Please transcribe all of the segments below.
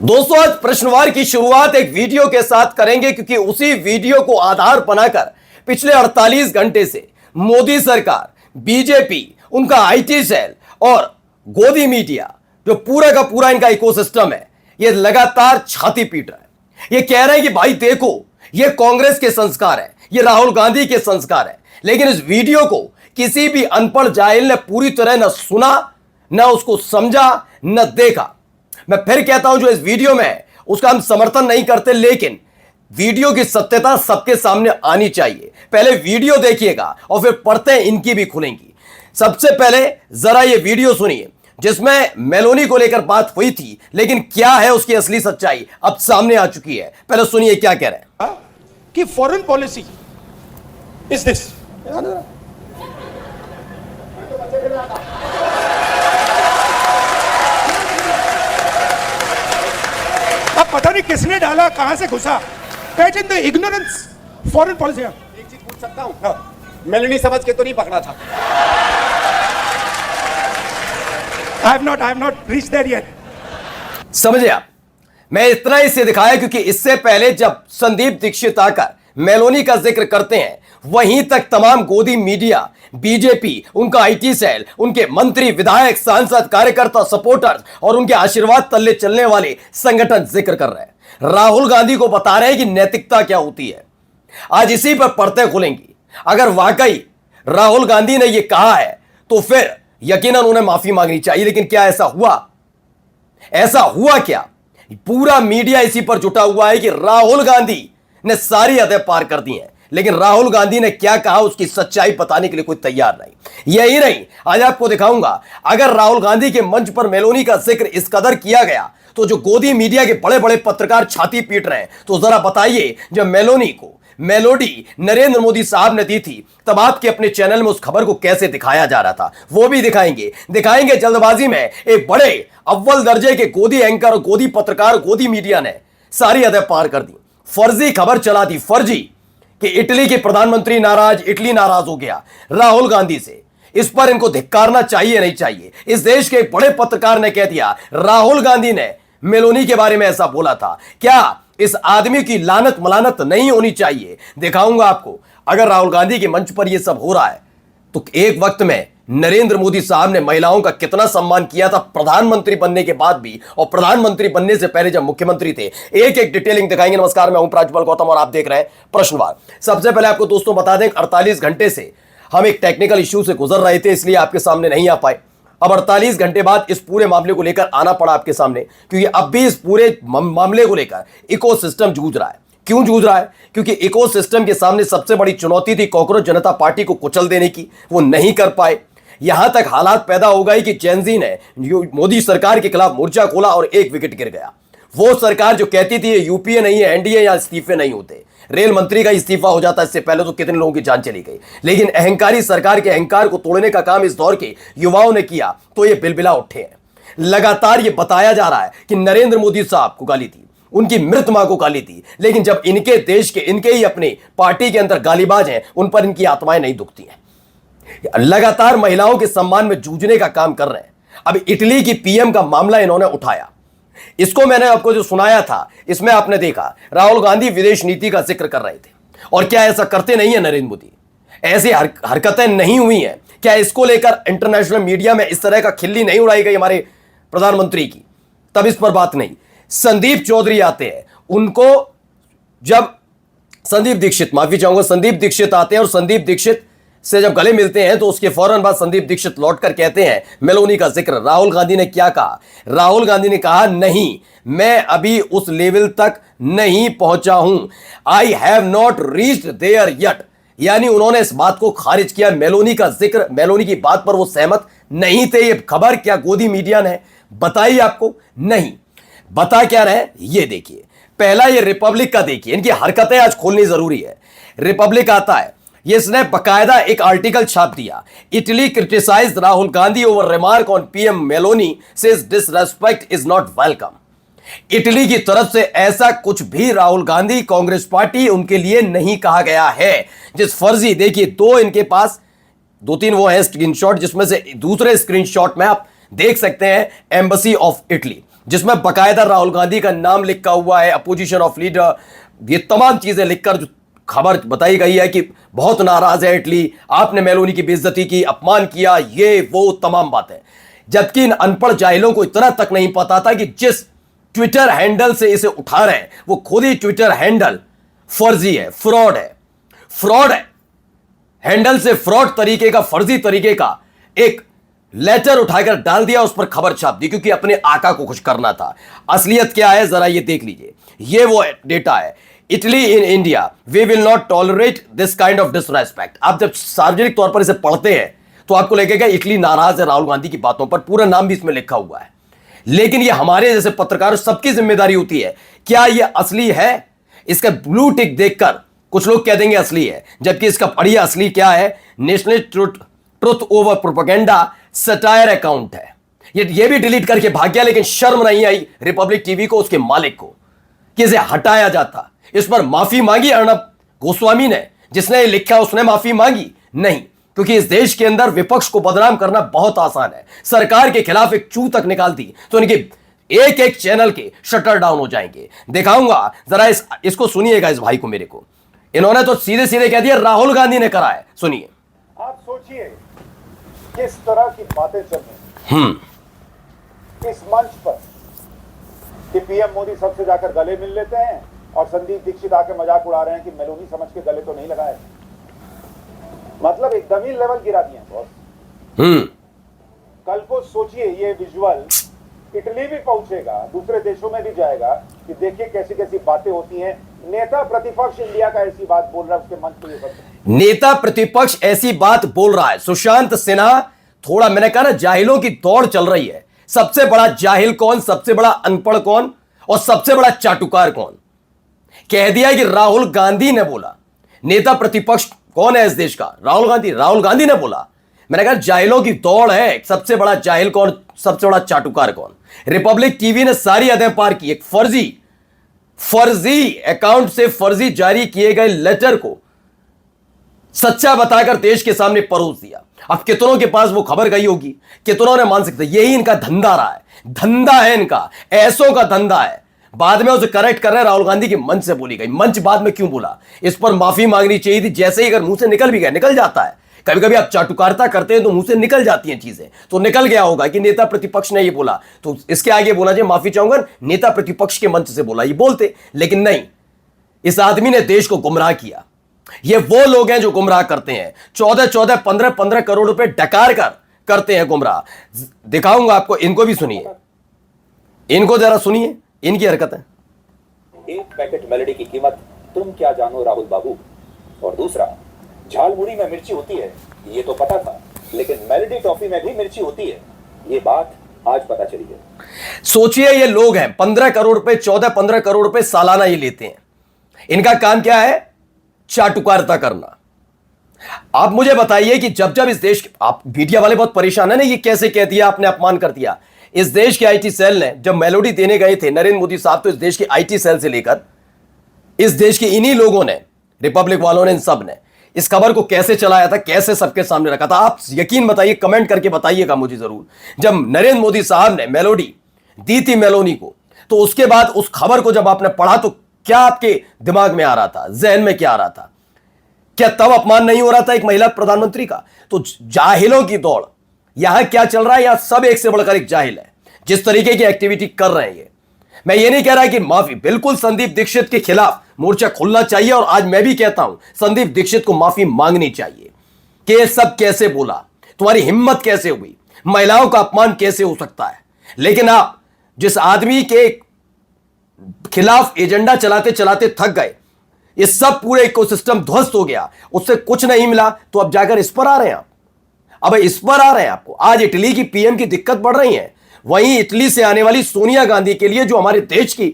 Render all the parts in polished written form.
दोस्तों, आज प्रश्नवार की शुरुआत एक वीडियो के साथ करेंगे क्योंकि उसी वीडियो को आधार बनाकर पिछले 48 घंटे से मोदी सरकार, बीजेपी, उनका आईटी सेल और गोदी मीडिया, जो पूरा का पूरा इनका इकोसिस्टम है, ये लगातार छाती पीट रहा है। ये कह रहे हैं कि भाई देखो, ये कांग्रेस के संस्कार है, ये राहुल गांधी के संस्कार है। लेकिन इस वीडियो को किसी भी अनपढ़ जाहिल ने पूरी तरह न सुना, न उसको समझा, न देखा। मैं फिर कहता हूं, जो इस वीडियो में है उसका हम समर्थन नहीं करते, लेकिन वीडियो की सत्यता सबके सामने आनी चाहिए। पहले वीडियो देखिएगा और फिर पढ़ते इनकी भी खुलेंगी। सबसे पहले जरा ये वीडियो सुनिए जिसमें मेलोनी को लेकर बात हुई थी, लेकिन क्या है उसकी असली सच्चाई अब सामने आ चुकी है। पहले सुनिए क्या कह रहे हैं। कि फॉरेन पॉलिसी इज दिस। अब पता नहीं किसने डाला, कहां से घुसा। Imagine the ignorance. Foreign policy. एक चीज पूछ सकता हूं? मेलोनी समझ के तो नहीं पकड़ा था। I have not reached there yet. समझे आप? मैं इतना इसे दिखाया क्योंकि इससे पहले जब संदीप दीक्षित आकर मेलोनी का जिक्र करते हैं, वहीं तक तमाम गोदी मीडिया, बीजेपी, उनका आईटी सेल, उनके मंत्री, विधायक, सांसद, कार्यकर्ता, सपोर्टर्स और उनके आशीर्वाद तले चलने वाले संगठन जिक्र कर रहे हैं। राहुल गांधी को बता रहे हैं कि नैतिकता क्या होती है। आज इसी पर परतें खुलेंगी। अगर वाकई राहुल गांधी ने यह कहा है तो फिर यकीनन उन्हें माफी मांगनी चाहिए। लेकिन क्या ऐसा हुआ? ऐसा हुआ क्या? पूरा मीडिया इसी पर जुटा हुआ है कि राहुल गांधी ने सारी हदें पार कर दी हैं, लेकिन राहुल गांधी ने क्या कहा उसकी सच्चाई बताने के लिए कोई तैयार नहीं। यही नहीं, आज आपको दिखाऊंगा, अगर राहुल गांधी के मंच पर मेलोनी का जिक्र इस कदर किया गया तो जो गोदी मीडिया के बड़े बड़े पत्रकार छाती पीट रहे हैं, तो जरा बताइए, जब मेलोनी को मेलोडी नरेंद्र मोदी साहब ने दी थी, तब आपके अपने चैनल में उस खबर को कैसे दिखाया जा रहा था, वो भी दिखाएंगे जल्दबाजी में एक बड़े अव्वल दर्जे के गोदी एंकर और गोदी पत्रकार, गोदी मीडिया ने सारी हदें पार कर दी। फर्जी खबर चला दी, फर्जी, कि इटली के प्रधानमंत्री नाराज, इटली नाराज हो गया राहुल गांधी से। इस पर इनको धिक्कारना चाहिए, नहीं चाहिए। इस देश के एक बड़े पत्रकार ने कह दिया राहुल गांधी ने मेलोनी के बारे में ऐसा बोला था। क्या इस आदमी की लानत मलानत नहीं होनी चाहिए? दिखाऊंगा आपको। अगर राहुल गांधी के मंच पर यह सब हो रहा है तो एक वक्त में नरेंद्र मोदी साहब ने महिलाओं का कितना सम्मान किया था, प्रधानमंत्री बनने के बाद भी और प्रधानमंत्री बनने से पहले जब मुख्यमंत्री थे। एक एक डिटेलिंग दिखाएंगे। नमस्कार, मैं हूं प्राज्वल गौतम और आप देख रहे हैं प्रश्नवार। सबसे पहले आपको दोस्तों बता दें, 48 घंटे से हम एक टेक्निकल इश्यू से गुजर रहे थे, इसलिए आपके सामने नहीं आ पाए। अब 48 घंटे बाद इस पूरे मामले को लेकर आना पड़ा आपके सामने, क्योंकि अब भी इस पूरे मामले को लेकर इकोसिस्टम जूझ रहा है। क्यों जूझ रहा है? क्योंकि इकोसिस्टम के सामने सबसे बड़ी चुनौती थी कॉकरोच जनता पार्टी को कुचल देने की, वो नहीं कर पाए। यहां तक हालात पैदा हो गए कि जेनजी ने मोदी सरकार के खिलाफ मोर्चा खोला और एक विकेट गिर गया। वो सरकार जो कहती थी यूपीए नहीं है, एनडीए, या इस्तीफे नहीं होते, रेल मंत्री का इस्तीफा हो जाता, इससे पहले तो कितने लोगों की जान चली गई। लेकिन अहंकारी सरकार के अहंकार को तोड़ने का काम इस दौर के युवाओं ने किया, तो ये बिलबिला उठे हैं। लगातार ये बताया जा रहा है कि नरेंद्र मोदी साहब को गाली दी, उनकी मृत मां को गाली दी, लेकिन जब इनके देश के, इनके ही अपने पार्टी के अंदर गालीबाज हैं, उन पर इनकी आत्माएं नहीं दुखती हैं। लगातार महिलाओं के सम्मान में जूझने का काम कर रहे हैं। अब इटली की पीएम का मामला इन्होंने उठाया। इसको मैंने आपको जो सुनाया था, इसमें आपने देखा राहुल गांधी विदेश नीति का जिक्र कर रहे थे। और क्या ऐसा करते नहीं है नरेंद्र मोदी? ऐसी हरकतें नहीं हुई हैं क्या? इसको लेकर इंटरनेशनल मीडिया में इस तरह का खिल्ली नहीं उड़ाई गई हमारे प्रधानमंत्री की? तब इस पर बात नहीं। संदीप चौधरी आते हैं, उनको जब संदीप दीक्षित आते हैं और संदीप दीक्षित से जब गले मिलते हैं तो उसके फौरन बाद संदीप दीक्षित लौटकर कहते हैं मेलोनी का जिक्र। राहुल गांधी ने क्या कहा? राहुल गांधी ने कहा, नहीं, मैं अभी उस लेवल तक नहीं पहुंचा हूं। I have not reached there yet. यानी उन्होंने इस बात को खारिज किया। मेलोनी का जिक्र, मेलोनी की बात पर वो सहमत नहीं थे। ये खबर क्या गोदी मीडिया ने बताई आपको? नहीं। बता क्या रहे, ये देखिए। पहला ये रिपब्लिक का देखिए, इनकी हरकतें आज खोलनी जरूरी है। रिपब्लिक आता है, इसने बकायदा एक आर्टिकल छाप दिया। Italy criticised Rahul Gandhi over remark on PM Meloni, says disrespect is not welcome. Italy की तरफ से ऐसा कुछ भी राहुल गांधी, कांग्रेस पार्टी, उनके लिए नहीं कहा गया है। जिस फर्जी, देखिए दो इनके पास 2-3 वो है स्क्रीनशॉट, जिसमें से दूसरे स्क्रीनशॉट में आप देख सकते हैं एम्बेसी ऑफ इटली। जिसमें बकायदा राहुल गांधी का नाम लिखा हुआ है, अपोजिशन ऑफ लीडर, ये तमाम चीजें लिखकर जो खबर बताई गई है कि बहुत नाराज है इटली, आपने मेलोनी की बेइज्जती की, अपमान किया, ये वो तमाम बातें। जबकि इन अनपढ़ जाहिलों को इतना तक नहीं पता था कि जिस ट्विटर हैंडल से इसे उठा रहे हैं वो खुद ही ट्विटर हैंडल फर्जी है, फ्रॉड है। हैंडल से फ्रॉड तरीके का, फर्जी तरीके का एक लेटर उठाकर डाल दिया, उस पर खबर छाप दी क्योंकि अपने आका को खुश करना था। असलियत क्या है जरा ये देख लीजिए, ये वो डेटा है। Italy in India, we will not tolerate this kind of disrespect. आप जब सार्वजनिक तौर पर इसे पढ़ते हैं तो आपको लगेगा इटली नाराज है राहुल गांधी की बातों पर, पूरा नाम भी इसमें लिखा हुआ है। लेकिन ये हमारे जैसे पत्रकार सबकी जिम्मेदारी होती है, क्या ये असली है? इसका ब्लू टिक देखकर कुछ लोग कह देंगे असली है, जबकि इसका पढ़िए असली क्या है। National truth over propaganda satire account है। ये भी डिलीट करके भाग गया, लेकिन शर्म नहीं आई रिपब्लिक टीवी को, उसके मालिक को, कि इसे हटाया जाता। इस पर माफी मांगी अर्णब गोस्वामी ने, जिसने लिखा उसने माफी मांगी नहीं, क्योंकि इस देश के अंदर विपक्ष को बदनाम करना बहुत आसान है। सरकार के खिलाफ एक चू तक निकाल दी तो इनके एक एक चैनल के शटर डाउन हो जाएंगे। दिखाऊंगा जरा इसको सुनिएगा, इस भाई को, मेरे को। इन्होंने तो सीधे सीधे कह दिया राहुल गांधी ने करा है। सुनिए। आप सोचिए किस तरह की बातें चल रही हैं इस मंच पर कि पीएम मोदी सबसे जाकर गले मिल लेते हैं और संदीप दीक्षित आके मजाक उड़ा रहे हैं कि मेलोनी समझ के गले तो नहीं लगाए। मतलब एकदम ही लेवल गिरा दिए बॉस। कल को सोचिए ये विजुअल इटली भी पहुंचेगा, दूसरे देशों में भी जाएगा कि देखिए कैसी कैसी बातें होती हैं। नेता प्रतिपक्ष इंडिया का ऐसी बात बोल रहा है, उसके मंच पर ये सब नेता प्रतिपक्ष ऐसी बात बोल रहा है। सुशांत सिन्हा, थोड़ा मैंने कहा ना, जाहिलों की दौड़ चल रही है। सबसे बड़ा जाहिल कौन, सबसे बड़ा अनपढ़ कौन और सबसे बड़ा चाटुकार कौन? कह दिया कि राहुल गांधी ने बोला। नेता प्रतिपक्ष कौन है इस देश का? राहुल गांधी ने बोला। मैंने कहा जाहिलों की दौड़ है, सबसे बड़ा जाहिल कौन, सबसे बड़ा चाटुकार कौन? रिपब्लिक टीवी ने सारी हदें पार की। एक फर्जी अकाउंट से फर्जी जारी किए गए लेटर को सच्चा बताकर देश के सामने परोस दिया। अब कितनों के पास वो खबर गई होगी, कितनों ने मान सकते, यही इनका धंधा रहा है। धंधा है इनका, ऐसों का धंधा है। बाद में उसे करेक्ट कर रहे हैं, राहुल गांधी के मंच से बोली गई। मंच बाद में क्यों बोला, इस पर माफी मांगनी चाहिए थी। जैसे ही अगर मुंह से निकल भी गया, निकल जाता है, कभी कभी आप चाटुकारिता करते हैं तो मुंह से निकल जाती हैं चीजें, तो निकल गया होगा कि नेता प्रतिपक्ष ने ये बोला, तो इसके आगे बोला जी माफी चाहूंगा, नेता प्रतिपक्ष के मंच से बोला, ये बोलते। लेकिन नहीं, इस आदमी ने देश को गुमराह किया। ये वो लोग हैं जो गुमराह करते हैं। 14 15 करोड़ रुपए डकार कर करते हैं गुमराह। दिखाऊंगा आपको, इनको भी सुनिए, इनको जरा सुनिए इनकी हरकत है। एक पैकेट मेलोडी की कीमत तुम क्या जानो राहुल बाबू, और दूसरा झालमुड़ी में मिर्ची होती है ये तो पता था, लेकिन मेलोडी टॉफी में भी मिर्ची होती है ये बात आज पता चली है। सोचिए ये लोग हैं, 15 करोड़ रुपए 14-15 करोड़ रुपए सालाना ये लेते हैं। इनका काम क्या है? चाटुकारिता करना। आप मुझे बताइए कि जब जब इस देश, आप मीडिया वाले बहुत परेशान है ना, ये कैसे कह दिया आपने, अपमान कर दिया। इस देश के आईटी सेल ने जब मेलोडी देने गए थे नरेंद्र मोदी साहब, तो इस देश के आईटी सेल से लेकर इस देश के इन्हीं लोगों ने, रिपब्लिक वालों ने, इन सब ने इस खबर को कैसे चलाया था, कैसे सबके सामने रखा था। आप यकीन बताइए, कमेंट करके बताइएगा मुझे जरूर। जब नरेंद्र मोदी साहब ने मेलोडी दी थी मेलोनी को, तो उसके बाद उस खबर को जब आपने पढ़ा तो क्या आपके दिमाग में आ रहा था, जहन में क्या आ रहा था? क्या तब अपमान नहीं हो रहा था एक महिला प्रधानमंत्री का? तो जाहिलों की दौड़, यहां क्या चल रहा है, यहां सब एक से बढ़कर एक जाहिल है जिस तरीके की एक्टिविटी कर रहे हैं ये। मैं ये नहीं कह रहा कि माफी, बिल्कुल संदीप दीक्षित के खिलाफ मोर्चा खुलना चाहिए, और आज मैं भी कहता हूं संदीप दीक्षित को माफी मांगनी चाहिए कि ये सब कैसे बोला, तुम्हारी हिम्मत कैसे हुई, महिलाओं का अपमान कैसे हो सकता है। लेकिन आप जिस आदमी के खिलाफ एजेंडा चलाते चलाते थक गए, ये सब पूरे इकोसिस्टम ध्वस्त हो गया, उससे कुछ नहीं मिला, तो अब जाकर इस पर आ रहे हैं आप। अब इस पर आ रहे हैं आपको। आज इटली की पीएम की दिक्कत बढ़ रही है, वहीं इटली से आने वाली सोनिया गांधी के लिए, जो हमारे देश की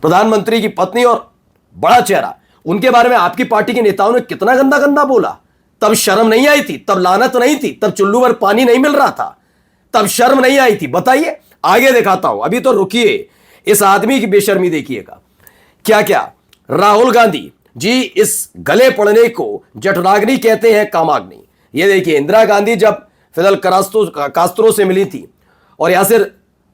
प्रधानमंत्री की पत्नी और बड़ा चेहरा, उनके बारे में आपकी पार्टी के नेताओं ने कितना गंदा गंदा बोला। तब शर्म नहीं आई थी, तब लानत नहीं थी, तब चुल्लू पर पानी नहीं मिल रहा था, तब शर्म नहीं आई थी। बताइए, आगे दिखाता हूं, अभी तो रुकिए, इस आदमी की बेशर्मी देखिएगा। क्या क्या राहुल गांधी जी इस गले पड़ने को जठराग्नि कहते हैं, कामाग्नि। ये देखिए, इंदिरा गांधी जब फिदल कास्त्रो से मिली थी और यासिर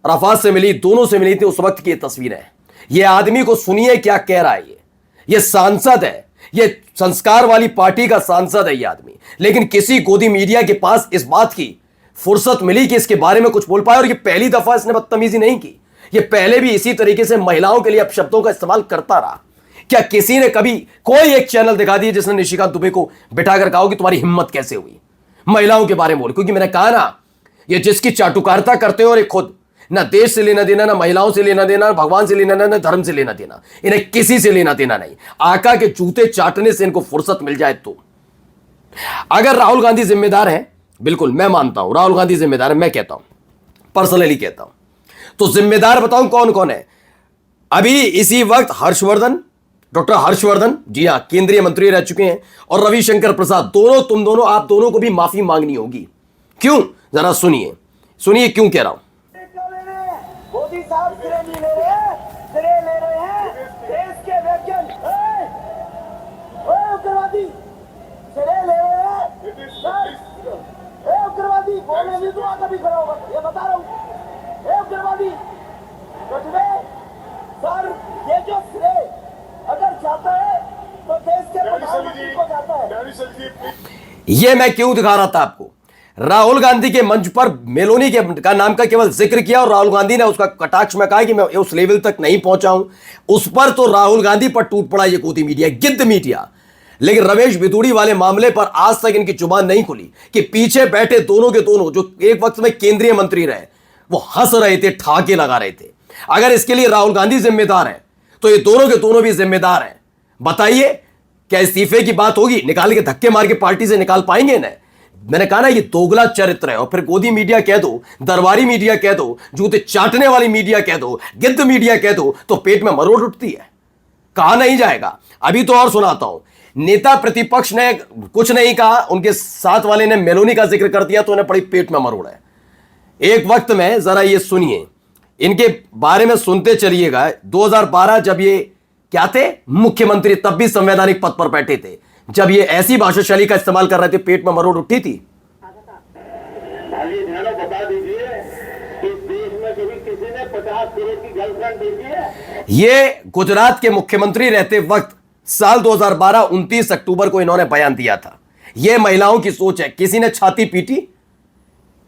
अराफात से मिली, दोनों से मिली थी, उस वक्त की ये तस्वीरें हैं। ये आदमी को सुनिए क्या कह रहा है। ये सांसद है, ये संस्कार वाली पार्टी का सांसद है ये आदमी, लेकिन किसी गोदी मीडिया के पास इस बात की फुर्सत मिली कि इसके बारे में कुछ बोल पाए। और ये पहली दफा इसने बदतमीजी नहीं की, ये पहले भी इसी तरीके से महिलाओं के लिए अपशब्दों का इस्तेमाल करता रहा। क्या किसी ने कभी कोई एक चैनल दिखा दिया जिसने निशिकांत दुबे को बिठाकर कहा कि तुम्हारी हिम्मत कैसे हुई महिलाओं के बारे में बोल? क्योंकि मैंने कहा ना, ये जिसकी चाटुकारिता करते हो और ये खुद ना देश से लेना देना, ना महिलाओं से लेना देना, ना भगवान से लेना देना, ना धर्म से लेना देना, इन्हें किसी से लेना देना नहीं। आका के जूते चाटने से इनको फुर्सत मिल जाए तो। अगर राहुल गांधी जिम्मेदार है, बिल्कुल मैं मानता हूं राहुल गांधी जिम्मेदार है, मैं कहता हूं, पर्सनली कहता हूं। तो जिम्मेदार बताऊं कौन कौन है? अभी इसी वक्त हर्षवर्धन, डॉक्टर हर्षवर्धन, जी हां, केंद्रीय मंत्री रह चुके हैं, और रविशंकर प्रसाद, दोनों, तुम दोनों, आप दोनों को भी माफी मांगनी होगी। क्यों? जरा सुनिए, सुनिए क्यों कह रहा हूं। मोदी साहब सिरे नहीं ले रहे हैं, सिरे ले रहे हैं देश के वैज्ञानिक। उग्रवादी सिरे ले रहे हैं, उग्रवादी बोलने नहीं दूंगा कभी खड़ा होगा, ये बता रहा हूँ। उग्रवादी सर, ये जो श्रेय अगर जाता है तो देश के प्रधानमंत्री को जाता है। ये मैं क्यों दिखा रहा था आपको? राहुल गांधी के मंच पर मेलोनी के का नाम का केवल जिक्र किया और राहुल गांधी ने उसका कटाक्ष में कहा कि मैं उस लेवल तक नहीं पहुंचा हूं। उस पर तो राहुल गांधी पर टूट पड़ा ये गोदी मीडिया, गिद्ध मीडिया। लेकिन रमेश बिधूड़ी वाले मामले पर आज तक इनकी जुबान नहीं खुली कि पीछे बैठे दोनों के दोनों जो एक वक्त में केंद्रीय मंत्री रहे, वो हंस रहे थे, ठाके लगा रहे थे। अगर इसके लिए राहुल गांधी जिम्मेदार है तो ये दोनों के दोनों भी जिम्मेदार हैं। बताइए, क्या इस्तीफे की बात होगी? निकाल के धक्के मार के पार्टी से निकाल पाएंगे ना? मैंने कहा ना, ये दोगला चरित्र है। और फिर गोदी मीडिया कह दो, दरबारी मीडिया कह दो, जूते चाटने वाली मीडिया कह दो, गिद्ध मीडिया कह दो, तो पेट में मरोड़ उठती है। कहा नहीं जाएगा। अभी तो और सुनाता हूं। नेता प्रतिपक्ष ने कुछ नहीं कहा, उनके साथ वाले ने मेलोनी का जिक्र कर दिया तो उन्हें बड़ी पेट में मरोड़ है। एक वक्त में, जरा ये सुनिए, इनके बारे में सुनते चलिएगा। 2012 जब ये क्या थे, मुख्यमंत्री, तब भी संवैधानिक पद पर बैठे थे, जब ये ऐसी भाषा शैली का इस्तेमाल कर रहे थे, पेट में मरोड़ उठी थी। बता दीजिए कि देश में कभी किसी ने 50 करोड़ की गर्लफ्रेंड देखी है? ये गुजरात के मुख्यमंत्री रहते वक्त साल 2012 29 अक्टूबर को इन्होंने बयान दिया था। यह महिलाओं की सोच है। किसी ने छाती पीटी,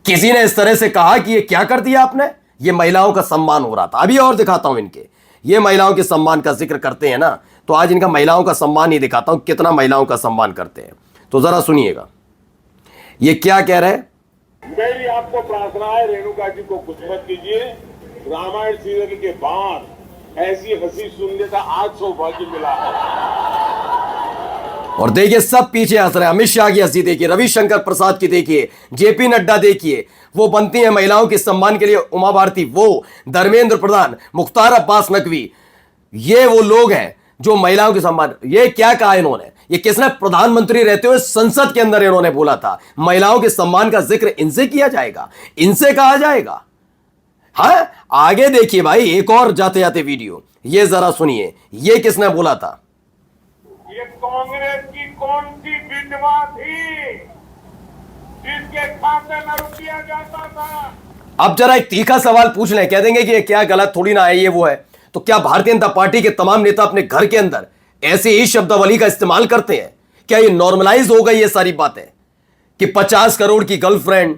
किसी ने इस तरह से कहा कि ये क्या कर दिया आपने? ये महिलाओं का सम्मान हो रहा था। अभी और दिखाता हूं इनके, ये महिलाओं के सम्मान का जिक्र करते हैं ना, तो आज इनका महिलाओं का सम्मान ही दिखाता हूं, कितना महिलाओं का सम्मान करते हैं। तो जरा सुनिएगा ये क्या कह रहे हैं। मेरी आपको प्रार्थना है, रेणुका जी को कुछ मत कीजिए। रामायण सीरियल के बाद ऐसी हंसी सुनने का आज सौभाग्य मिला है। और देखिए, सब पीछे हंस रहे हैं। अमित शाह की हंसी देखिए, रविशंकर प्रसाद की देखिए, जेपी नड्डा देखिए, वो बनती है महिलाओं के सम्मान के लिए उमा भारती, वो धर्मेंद्र प्रधान, मुख्तार अब्बास नकवी, ये वो लोग हैं जो महिलाओं के सम्मान। ये क्या कहा इन्होंने? ये किसने? प्रधानमंत्री रहते हुए संसद के अंदर इन्होंने बोला था महिलाओं के सम्मान का जिक्र इनसे किया जाएगा, इनसे कहा जाएगा। हाँ, आगे देखिए भाई, एक और जाते जाते वीडियो, ये जरा सुनिए, ये किसने बोला था? ये कांग्रेस की कौन सी विधवा थी जिसके खाते में रुपया जाता था? अब जरा एक तीखा सवाल पूछ लें, कह देंगे कि ये क्या गलत थोड़ी ना है, ये वो है। तो क्या भारतीय जनता पार्टी के तमाम नेता अपने घर के अंदर ऐसे ही शब्दावली का इस्तेमाल करते हैं? क्या ये नॉर्मलाइज हो गई ये सारी बातें कि 50 करोड़ की गर्लफ्रेंड,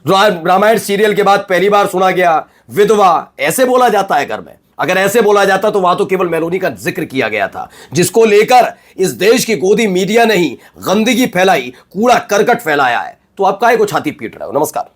रामायण सीरियल के बाद पहली बार सुना गया, विधवा, ऐसे बोला जाता है घर में? अगर ऐसे बोला जाता तो वहां तो केवल मेलोनी का जिक्र किया गया था, जिसको लेकर इस देश की गोदी मीडिया ने ही गंदगी फैलाई, कूड़ा करकट फैलाया है। तो आप काहे को छाती पीट रहे हो? नमस्कार।